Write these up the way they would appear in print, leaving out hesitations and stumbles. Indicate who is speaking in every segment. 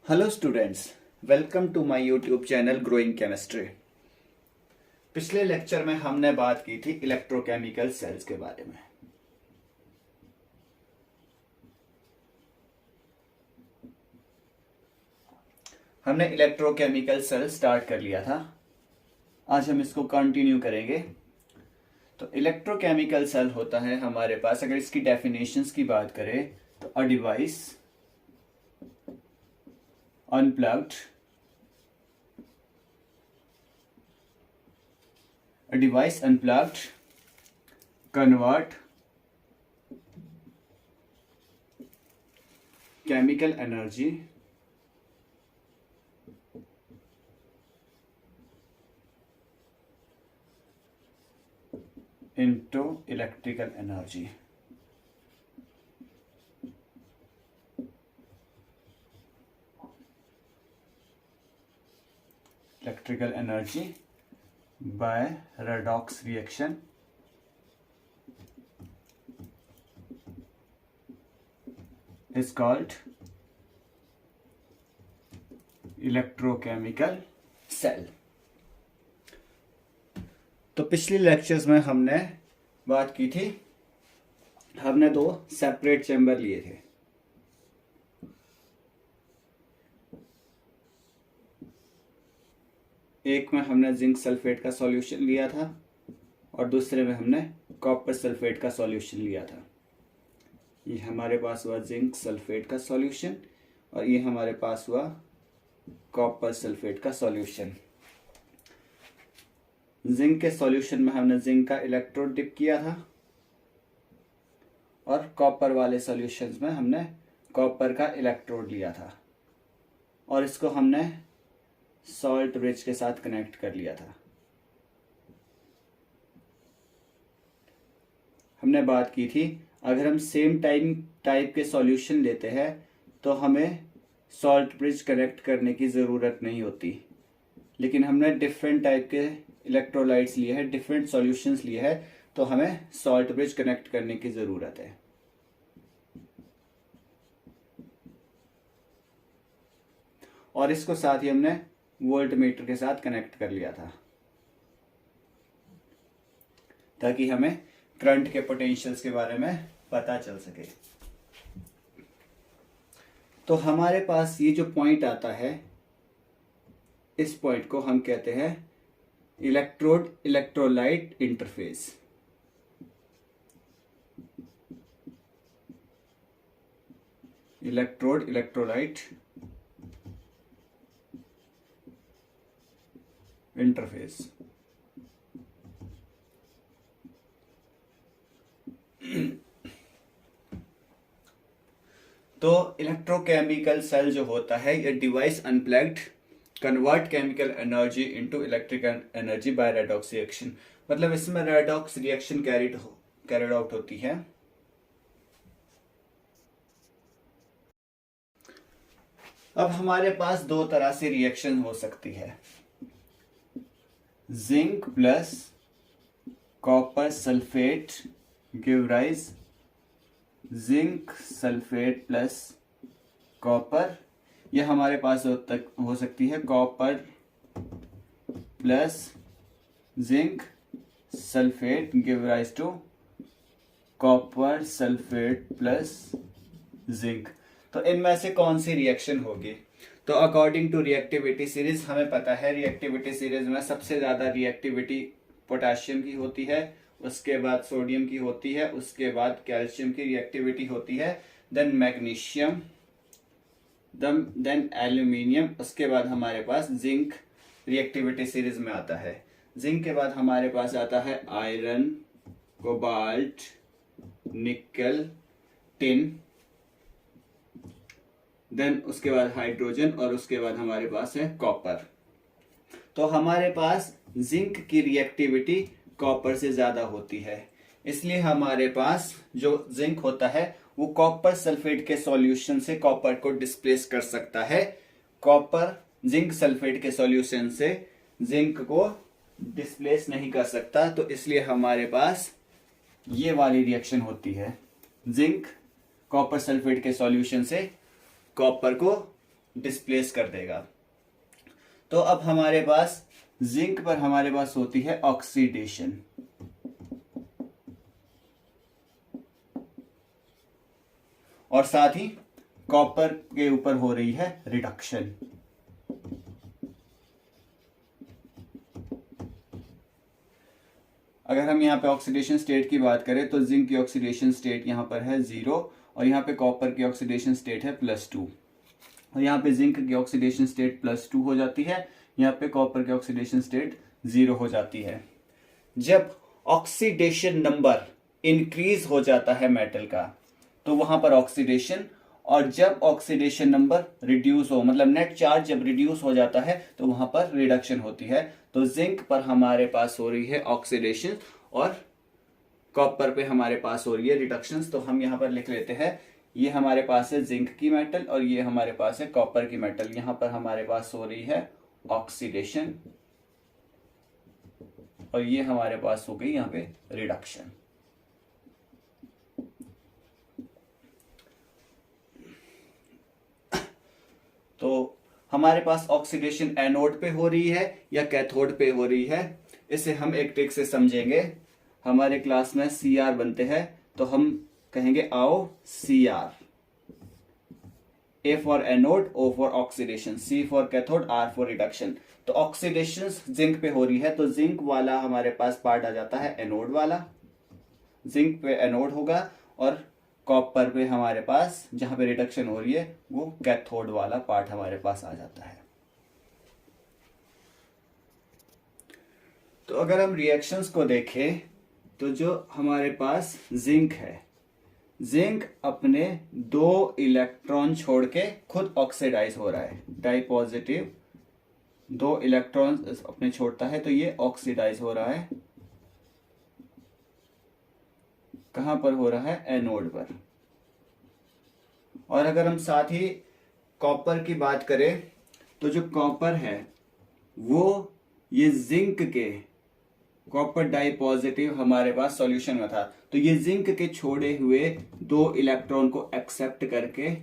Speaker 1: Hello students, welcome to my YouTube channel growing chemistry. पिछले lecture में हमने बात की थी इलेक्ट्रोकेमिकल सेल्स के बारे में। हमने इलेक्ट्रोकेमिकल सेल स्टार्ट कर लिया था। आज हम इसको कंटिन्यू करेंगे। तो इलेक्ट्रोकेमिकल सेल होता है हमारे पास, अगर इसकी डेफिनेशंस की बात करें तो a device unplugged, a device unplugged convert chemical energy into electrical energy. Electrical energy by redox reaction is called electrochemical cell. तो पिछले लेक्चर्स में हमने बात की थी, हमने दो सेपरेट चैम्बर लिए थे। एक में हमने जिंक सल्फेट का सॉल्यूशन लिया था और दूसरे में हमने कॉपर सल्फेट का सॉल्यूशन लिया था। ये हमारे पास हुआ जिंक सल्फेट का सॉल्यूशन और ये हमारे पास हुआ कॉपर सल्फेट का सॉल्यूशन। जिंक के सॉल्यूशन में हमने जिंक का इलेक्ट्रोड डिप किया था और कॉपर वाले सॉल्यूशंस में हमने कॉपर का इलेक्ट्रोड लिया था और इसको हमने सॉल्ट ब्रिज के साथ कनेक्ट कर लिया था। हमने बात की थी, अगर हम सेम टाइप के सॉल्यूशन लेते हैं तो हमें सॉल्ट ब्रिज कनेक्ट करने की ज़रूरत नहीं होती, लेकिन हमने डिफरेंट टाइप के इलेक्ट्रोलाइट्स लिए हैं, डिफरेंट सॉल्यूशंस लिए हैं, तो हमें सॉल्ट ब्रिज कनेक्ट करने की ज़रूरत है। और इसको साथ ही हमने वोल्ट मीटर के साथ कनेक्ट कर लिया था ताकि हमें करंट के पोटेंशियल्स के बारे में पता चल सके। तो हमारे पास ये जो पॉइंट आता है, इस पॉइंट को हम कहते हैं electrode electrolyte interface. Electrode electrolyte interface. तो इलेक्ट्रोकेमिकल सेल जो होता है, ये device unplugged convert chemical energy into electrical energy by redox reaction. मतलब इसमें रेडॉक्स रिएक्शन कैरिड आउट होती है। अब हमारे पास दो तरह से रिएक्शन हो सकती है, zinc plus copper sulphate give rise zinc sulphate plus copper. यह हमारे पास हो सकती है copper plus zinc sulphate give rise to copper sulphate plus zinc. तो इनमें से कौन सी रिएक्शन होगी? तो अकॉर्डिंग टू रिएक्टिविटी सीरीज हमें पता है, रिएक्टिविटी सीरीज में सबसे ज्यादा रिएक्टिविटी पोटेशियम की होती है, उसके बाद सोडियम की होती है, उसके बाद कैल्शियम की रिएक्टिविटी होती है, देन मैग्नीशियम, देन एल्यूमिनियम, उसके बाद हमारे पास जिंक रिएक्टिविटी सीरीज में आता है। जिंक के बाद हमारे पास आता है आयरन, कोबाल्ट, निकल, टिन, देन उसके बाद हाइड्रोजन और उसके बाद हमारे पास है कॉपर। तो हमारे पास जिंक की रिएक्टिविटी कॉपर से ज्यादा होती है, इसलिए हमारे पास जो जिंक होता है वो कॉपर सल्फेट के सॉल्यूशन से कॉपर को डिस्प्लेस कर सकता है। कॉपर जिंक सल्फेट के सॉल्यूशन से जिंक को डिस्प्लेस नहीं कर सकता, तो इसलिए हमारे पास ये वाली रिएक्शन होती है, जिंक कॉपर सल्फेट के सॉल्यूशन से कॉपर को डिस्प्लेस कर देगा। तो अब हमारे पास जिंक पर हमारे पास होती है ऑक्सीडेशन, और साथ ही कॉपर के ऊपर हो रही है रिडक्शन। अगर हम यहाँ पे ऑक्सीडेशन स्टेट की बात करें तो जिंक की ऑक्सीडेशन स्टेट यहाँ पर है 0 और यहाँ पे कॉपर की ऑक्सीडेशन स्टेट है +2, और यहाँ पे जिंक की ऑक्सीडेशन स्टेट +2 हो जाती है, यहाँ पे कॉपर की ऑक्सीडेशन स्टेट 0 हो जाती है। जब ऑक्सीडेशन नंबर इंक्रीज हो जाता है मेटल का तो वहां पर ऑक्सीडेशन, और जब ऑक्सीडेशन नंबर रिड्यूस हो, मतलब नेट चार्ज जब रिड्यूस हो जाता है तो वहां पर रिडक्शन होती है। तो जिंक पर हमारे पास हो रही है ऑक्सीडेशन और कॉपर पे हमारे पास हो रही है रिडक्शन। तो हम यहाँ पर लिख लेते हैं, ये हमारे पास है जिंक की मेटल और ये हमारे पास है कॉपर की मेटल। यहाँ पर हमारे पास हो रही है ऑक्सीडेशन और ये हमारे पास हो गई यहाँ पे रिडक्शन। तो हमारे पास ऑक्सीडेशन एनोड पे हो रही है या कैथोड पे हो रही है, इसे हम एक ट्रिक से समझेंगे। हमारे क्लास में CR बनते हैं तो हम कहेंगे आओ CR, A for anode, O for oxidation, C for cathode, R for reduction. तो ऑक्सीडेशन जिंक पे हो रही है तो जिंक वाला हमारे पास पार्ट आ जाता है एनोड वाला, जिंक पे एनोड होगा, और कॉपर पे हमारे पास जहां पे रिडक्शन हो रही है वो कैथोड वाला पार्ट हमारे पास आ जाता है। तो अगर हम रिएक्शंस को देखें तो जो हमारे पास जिंक है, जिंक अपने 2 इलेक्ट्रॉन छोड़ के खुद ऑक्सीडाइज हो रहा है, डाई पॉजिटिव 2 इलेक्ट्रॉन अपने छोड़ता है तो ये ऑक्सीडाइज हो रहा है। कहां पर हो रहा है? एनोड पर। और अगर हम साथ ही कॉपर की बात करें तो जो कॉपर है वो ये जिंक के, कॉपर डाई पॉजिटिव हमारे पास सॉल्यूशन में था तो ये जिंक के छोड़े हुए 2 इलेक्ट्रॉन को एक्सेप्ट करके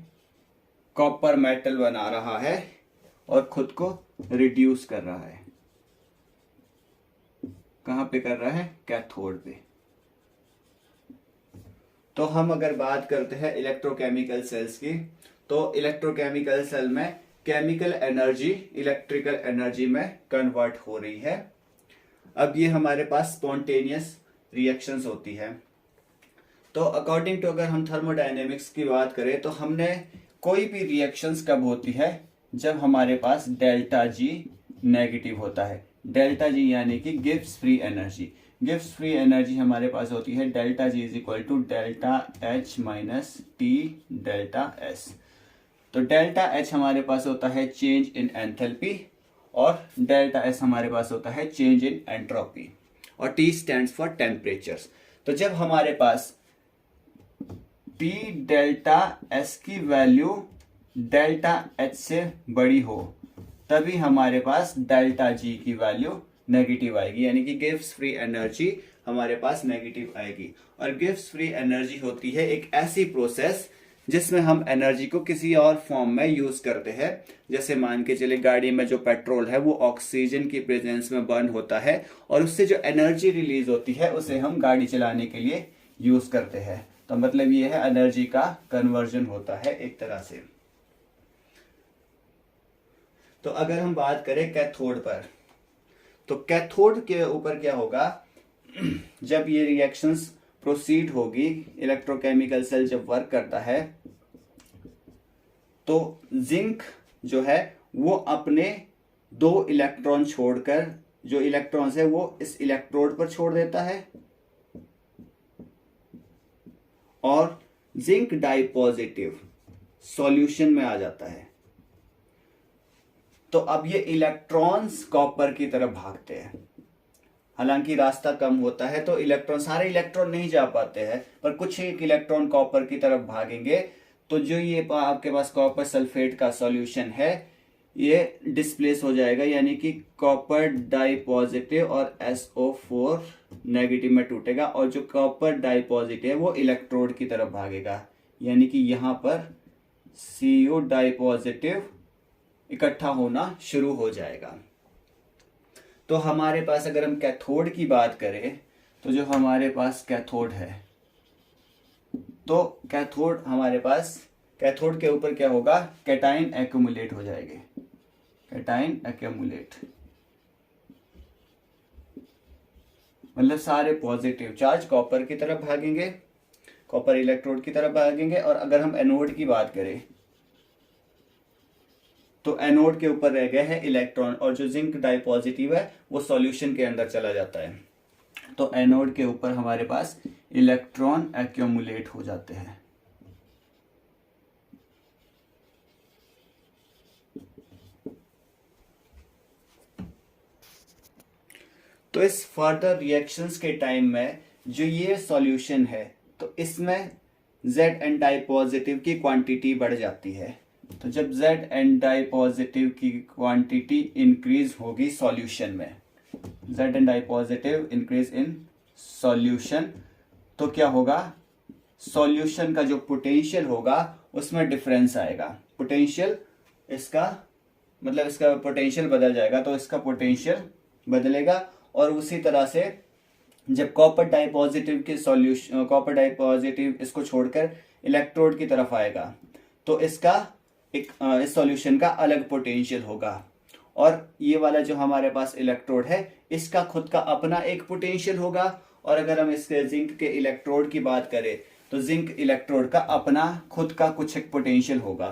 Speaker 1: कॉपर मेटल बना रहा है और खुद को रिड्यूस कर रहा है। कहां पे कर रहा है? कैथोड पे। तो हम अगर बात करते हैं इलेक्ट्रोकेमिकल सेल्स की, तो इलेक्ट्रोकेमिकल सेल में केमिकल एनर्जी इलेक्ट्रिकल एनर्जी में कन्वर्ट हो रही है। अब ये हमारे पास स्पॉन्टेनियस रिएक्शंस होती है। तो अकॉर्डिंग टू अगर हम थर्मोडायनेमिक्स की बात करें तो हमने कोई भी रिएक्शंस कब होती है? जब हमारे पास डेल्टा जी नेगेटिव होता है। डेल्टा जी यानी कि Gibbs free energy. Gibbs free energy हमारे पास होती है delta G is equal to delta H minus T delta S. तो डेल्टा एच हमारे पास होता है चेंज इन एंथैल्पी और डेल्टा एस हमारे पास होता है चेंज इन एंट्रोपी, और टी स्टैंड्स फॉर टेम्परेचर्स। तो जब हमारे पास टी डेल्टा एस की वैल्यू डेल्टा एच से बड़ी हो तभी हमारे पास डेल्टा जी की वैल्यू नेगेटिव आएगी, यानी कि गिब्स फ्री एनर्जी हमारे पास नेगेटिव आएगी। और गिब्स फ्री एनर्जी होती है एक ऐसी प्रोसेस जिसमें हम एनर्जी को किसी और फॉर्म में यूज करते हैं। जैसे मान के चले गाड़ी में जो पेट्रोल है वो ऑक्सीजन की प्रेजेंस में बर्न होता है और उससे जो एनर्जी रिलीज होती है उसे हम गाड़ी चलाने के लिए यूज करते हैं। तो मतलब ये है एनर्जी का कन्वर्जन होता है एक तरह से। तो अगर हम बात करें कैथोड पर, तो कैथोड के ऊपर क्या होगा? जब ये रिएक्शंस प्रोसीड होगी, इलेक्ट्रोकेमिकल सेल जब वर्क करता है तो जिंक जो है वो अपने 2 इलेक्ट्रॉन छोड़कर, जो इलेक्ट्रॉन्स है वो इस इलेक्ट्रोड पर छोड़ देता है और जिंक डाई पॉजिटिव सॉल्यूशन में आ जाता है। तो अब ये इलेक्ट्रॉन्स कॉपर की तरफ भागते हैं। हालांकि रास्ता कम होता है तो इलेक्ट्रॉन, सारे इलेक्ट्रॉन नहीं जा पाते हैं, पर कुछ एक इलेक्ट्रॉन कॉपर की तरफ भागेंगे। तो जो ये आपके पास कॉपर सल्फेट का सॉल्यूशन है ये डिस्प्लेस हो जाएगा, यानी कि कॉपर डाई पॉजिटिव और SO4 नेगेटिव में टूटेगा और जो कॉपर डाई पॉजिटिव है वो इलेक्ट्रोड की तरफ भागेगा, यानी कि यहां पर Cu डाई पॉजिटिव इकट्ठा होना शुरू हो जाएगा। तो हमारे पास अगर हम कैथोड की बात करें तो जो हमारे पास कैथोड है, तो कैथोड हमारे पास, कैथोड के ऊपर क्या होगा, कैटाइन एक्यूमुलेट हो जाएंगे, कैटाइन एक्यूमुलेट, मतलब सारे पॉजिटिव चार्ज कॉपर की तरफ भागेंगे, कॉपर इलेक्ट्रोड की तरफ भागेंगे। और अगर हम एनोड की बात करें तो एनोड के ऊपर रह गए हैं इलेक्ट्रॉन, और जो जिंक डाई पॉजिटिव है वो सॉल्यूशन के अंदर चला जाता है। तो एनोड के ऊपर हमारे पास इलेक्ट्रॉन एक्यूमुलेट हो जाते हैं। तो इस फर्दर रिएक्शंस के टाइम में जो ये सॉल्यूशन है, तो इसमें Zn डाई पॉजिटिव की क्वांटिटी बढ़ जाती है। तो जब Zn डाई पॉजिटिव की क्वांटिटी इंक्रीज होगी सॉल्यूशन में, Zn di positive increase in solution, तो क्या होगा, सॉल्यूशन का जो पोटेंशियल होगा उसमें डिफरेंस आएगा। पोटेंशियल इसका मतलब इसका पोटेंशियल बदल जाएगा, तो इसका पोटेंशियल बदलेगा। और उसी तरह से जब कॉपर डाई पॉजिटिव के सॉल्यूशन, कॉपर डाई पॉजिटिव इसको छोड़कर इलेक्ट्रोड की तरफ आएगा, तो इसका एक इस सॉल्यूशन का अलग पोटेंशियल होगा। और ये वाला जो हमारे पास इलेक्ट्रोड है इसका खुद का अपना एक पोटेंशियल होगा। और अगर हम इसके जिंक के इलेक्ट्रोड की बात करें तो जिंक इलेक्ट्रोड का अपना खुद का कुछ एक पोटेंशियल होगा।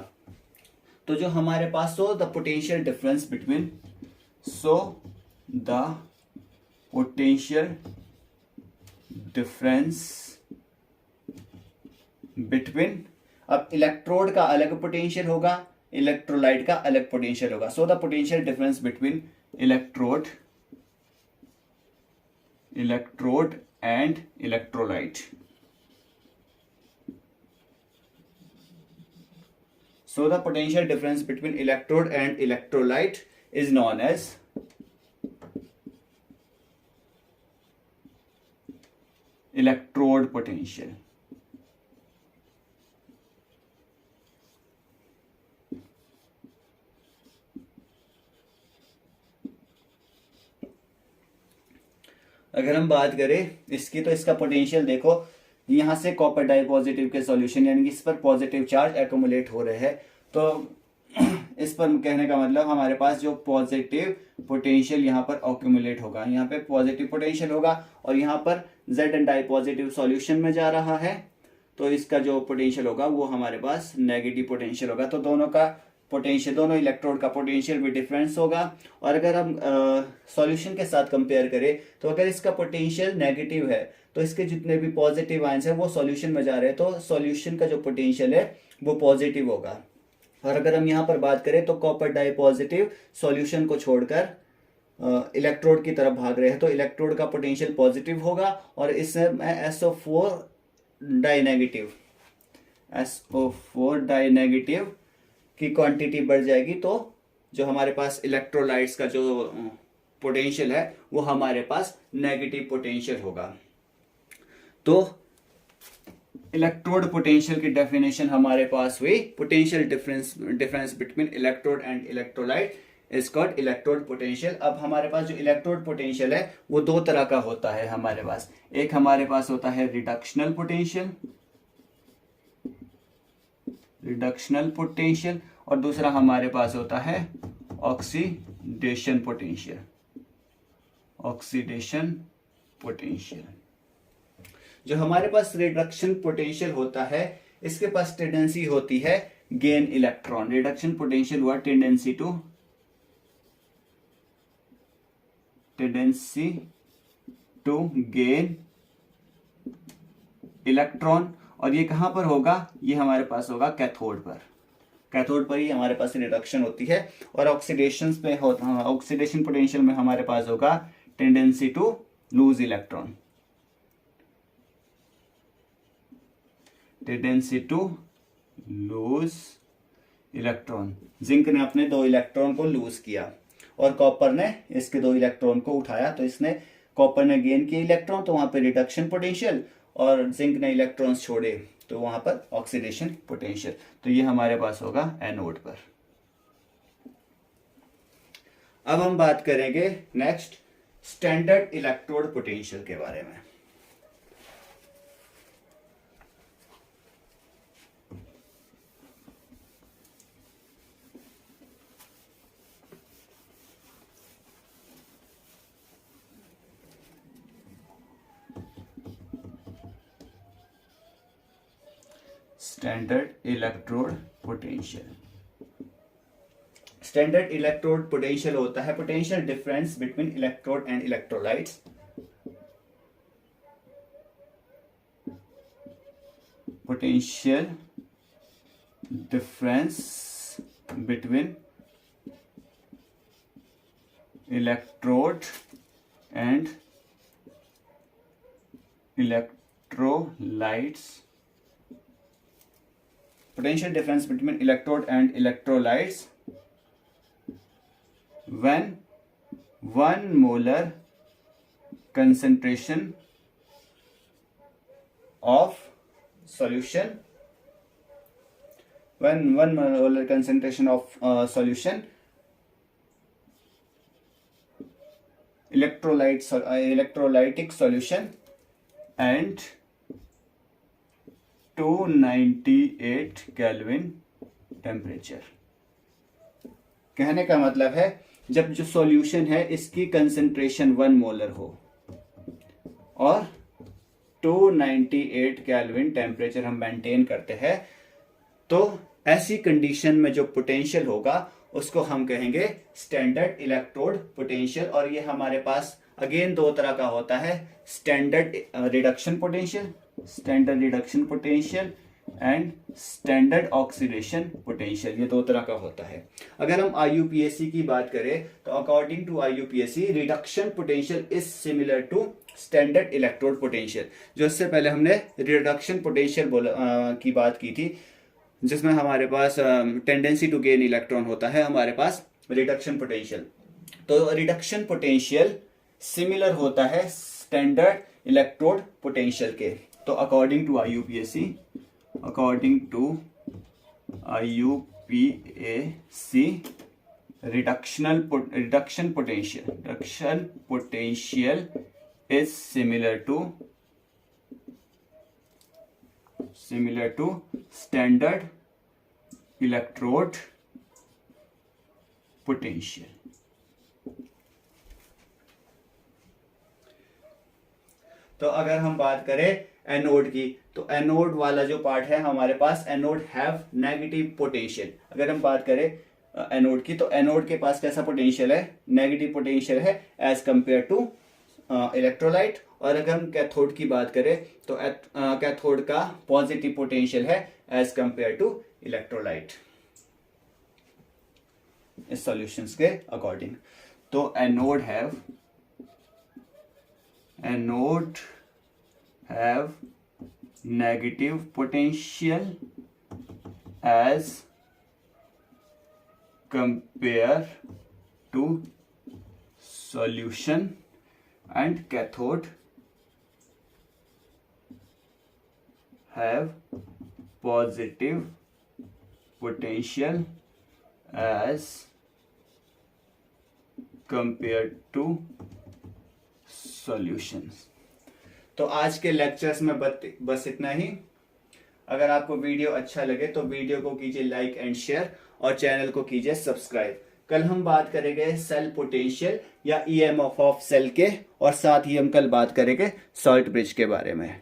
Speaker 1: तो जो हमारे पास the potential difference between, the potential difference between, अब इलेक्ट्रोड का अलग पोटेंशियल होगा, इलेक्ट्रोलाइट का अलग पोटेंशियल होगा। So the potential difference between electrode and electrolyte, so the potential difference between electrode and electrolyte is known as electrode potential. अगर हम बात करें इसकी, तो इसका पोटेंशियल देखो, यहां से कॉपर डाई पॉजिटिव के सॉल्यूशन यानी कि इस पर पॉजिटिव चार्ज एक्यूमुलेट हो रहे हैं। तो इस पर कहने का मतलब हमारे पास जो पॉजिटिव पोटेंशियल यहाँ पर एक्यूमुलेट होगा, यहाँ पे पॉजिटिव पोटेंशियल होगा, और यहाँ पर Zn डाई पॉजिटिव सॉल्यूशन में जा रहा है, तो इसका जो पोटेंशियल होगा वो हमारे पास नेगेटिव पोटेंशियल होगा। तो दोनों का पोटेंशियल, दोनों इलेक्ट्रोड का पोटेंशियल भी डिफरेंस होगा। और अगर हम सॉल्यूशन के साथ कंपेयर करें तो अगर इसका पोटेंशियल नेगेटिव है तो इसके जितने भी पॉजिटिव आयंस हैं वो सॉल्यूशन में जा रहे हैं, तो सॉल्यूशन का जो पोटेंशियल है वो पॉजिटिव होगा। और अगर हम यहाँ पर बात करें तो कॉपर डाई पॉजिटिव सॉल्यूशन को छोड़कर इलेक्ट्रोड की तरफ भाग रहे हैं, तो इलेक्ट्रोड का पोटेंशियल पॉजिटिव होगा। और इसमें SO4 डाई नेगेटिव की क्वांटिटी बढ़ जाएगी, तो जो हमारे पास इलेक्ट्रोलाइट्स का जो पोटेंशियल है वो हमारे पास नेगेटिव पोटेंशियल होगा। तो इलेक्ट्रोड पोटेंशियल की डेफिनेशन हमारे पास हुई, potential difference between electrode and electrolyte is called electrode potential. अब हमारे पास जो इलेक्ट्रोड पोटेंशियल है वो दो तरह का होता है हमारे पास। एक हमारे पास होता है रिडक्शनल पोटेंशियल, और दूसरा हमारे पास होता है ऑक्सीडेशन पोटेंशियल। जो हमारे पास रिडक्शन पोटेंशियल होता है इसके पास टेंडेंसी होती है गेन इलेक्ट्रॉन। रिडक्शन पोटेंशियल हुआ टेंडेंसी टू गेन इलेक्ट्रॉन। और ये कहां पर होगा, ये हमारे पास होगा कैथोड पर ही हमारे पास रिडक्शन होती है। और ऑक्सीडेशन पोटेंशियल में हमारे पास होगा tendency to lose electron, zinc ने अपने 2 इलेक्ट्रॉन को लूज किया और कॉपर ने इसके 2 इलेक्ट्रॉन को उठाया, तो इसने कॉपर ने गेन किए इलेक्ट्रॉन, तो वहां पे रिडक्शन पोटेंशियल, और जिंक ने इलेक्ट्रॉन्स छोड़े तो वहां पर ऑक्सीडेशन पोटेंशियल। तो ये हमारे पास होगा एनोड पर। अब हम बात करेंगे नेक्स्ट स्टैंडर्ड इलेक्ट्रोड पोटेंशियल के बारे में। Standard electrode potential. Standard electrode potential होता है potential difference between electrode and electrolytes. Potential difference between electrode and electrolytes. Potential difference between electrode and electrolytes when 1 molar concentration of solution solution electrolytic solution and 298 kelvin temperature. कहने का मतलब है जब जो solution है इसकी कंसंट्रेशन 1 मोलर हो और 298 केल्विन टेम्परेचर हम मेंटेन करते हैं, तो ऐसी कंडीशन में जो पोटेंशियल होगा उसको हम कहेंगे स्टैंडर्ड इलेक्ट्रोड पोटेंशियल। और ये हमारे पास अगेन दो तरह का होता है, standard reduction potential and standard oxidation potential. ये दो तरह का होता है। अगर हम IUPAC की बात करें तो according to IUPAC reduction potential is similar to standard electrode potential. जो इससे पहले हमने रिडक्शन पोटेंशियल की बात की थी, जिसमें हमारे पास टेंडेंसी टू गेन इलेक्ट्रॉन होता है हमारे पास रिडक्शन पोटेंशियल। तो रिडक्शन पोटेंशियल सिमिलर होता है स्टैंडर्ड इलेक्ट्रोड पोटेंशियल के। तो according to IUPAC reduction potential is similar to standard electrode potential. तो अगर हम बात करें एनोड की, तो एनोड वाला जो पार्ट है हमारे पास, एनोड हैव नेगेटिव पोटेंशियल। अगर हम बात करें एनोड की, तो एनोड के पास कैसा पोटेंशियल है? नेगेटिव पोटेंशियल है एज कंपेयर टू इलेक्ट्रोलाइट। और अगर हम कैथोड की बात करें तो कैथोड का पॉजिटिव पोटेंशियल है एज कंपेयर टू इलेक्ट्रोलाइट इस सॉल्यूशंस के अकॉर्डिंग। तो anode have negative potential as compare to solution, and cathode have positive potential as compared to solutions। तो आज के लेक्चर्स में बस इतना ही। अगर आपको वीडियो अच्छा लगे तो वीडियो को कीजिए लाइक एंड शेयर और चैनल को कीजिए सब्सक्राइब। कल हम बात करेंगे सेल पोटेंशियल या EMF ऑफ सेल के, और साथ ही हम कल बात करेंगे सॉल्ट ब्रिज के बारे में।